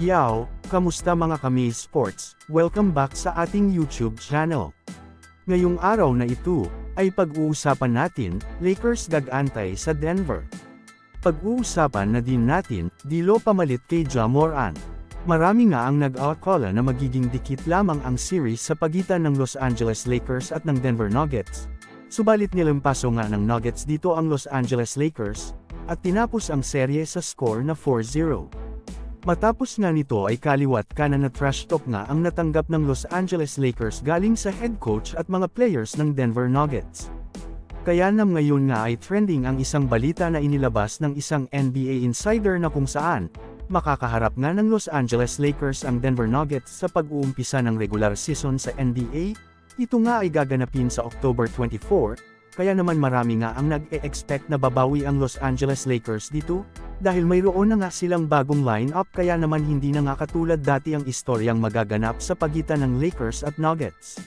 Yow, kamusta mga kami sports? Welcome back sa ating YouTube channel. Ngayong araw na ito, ay pag-uusapan natin, Lakers gag-antay sa Denver. Pag-uusapan na din natin, D'Lo pamalit kay Ja Morant. Marami nga ang nag-aakala na magiging dikit lamang ang series sa pagitan ng Los Angeles Lakers at ng Denver Nuggets. Subalit nilampaso nga ng Nuggets dito ang Los Angeles Lakers, at tinapos ang serye sa score na 4-0. Matapos nga nito ay kaliwat kanan na trash talk nga ang natanggap ng Los Angeles Lakers galing sa head coach at mga players ng Denver Nuggets. Kaya ngayon nga ay trending ang isang balita na inilabas ng isang NBA insider na kung saan, makakaharap nga ng Los Angeles Lakers ang Denver Nuggets sa pag-uumpisa ng regular season sa NBA, ito nga ay gaganapin sa October 24, kaya naman marami nga ang nag-e-expect na babawi ang Los Angeles Lakers dito, dahil mayroon na nga silang bagong line-up kaya naman hindi na nga katulad dati ang istoryang magaganap sa pagitan ng Lakers at Nuggets.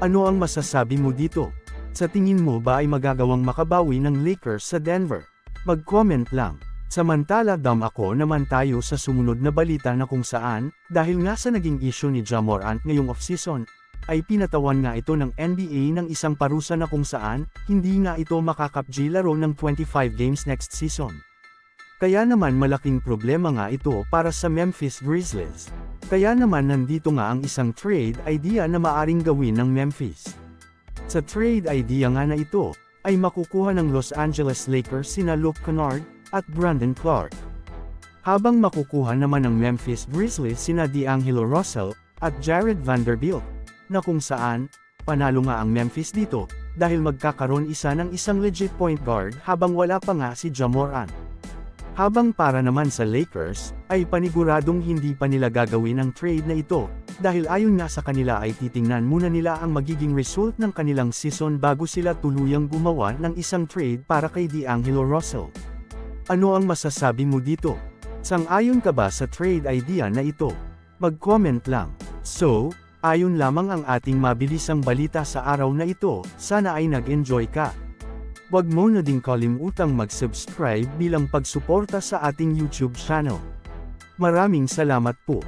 Ano ang masasabi mo dito? Sa tingin mo ba ay magagawang makabawi ng Lakers sa Denver? Mag-comment lang. Samantala ako naman tayo sa sumunod na balita na kung saan, dahil nga sa naging issue ni Ja Morant ngayong off-season, ay pinatawan nga ito ng NBA ng isang parusa na kung saan, hindi nga ito makakapji laro ng 25 games next season. Kaya naman malaking problema nga ito para sa Memphis Grizzlies. Kaya naman nandito nga ang isang trade idea na maaring gawin ng Memphis. Sa trade idea nga na ito, ay makukuha ng Los Angeles Lakers sina Luke Kennard at Brandon Clark. Habang makukuha naman ng Memphis Grizzlies sina D'Angelo Russell at Jared Vanderbilt, na kung saan, panalo nga ang Memphis dito, dahil magkakaroon isa ng isang legit point guard habang wala pa nga si Ja Morant. Habang para naman sa Lakers, ay paniguradong hindi pa nila gagawin ang trade na ito, dahil ayon nga sa kanila ay titingnan muna nila ang magiging result ng kanilang season bago sila tuluyang gumawa ng isang trade para kay D'Angelo Russell. Ano ang masasabi mo dito? Sang-ayon ka ba sa trade idea na ito? Mag-comment lang. So, ayon lamang ang ating mabilisang balita sa araw na ito, sana ay nag-enjoy ka. Huwag mo na ding kalimutang mag-subscribe bilang pagsuporta sa ating YouTube channel. Maraming salamat po.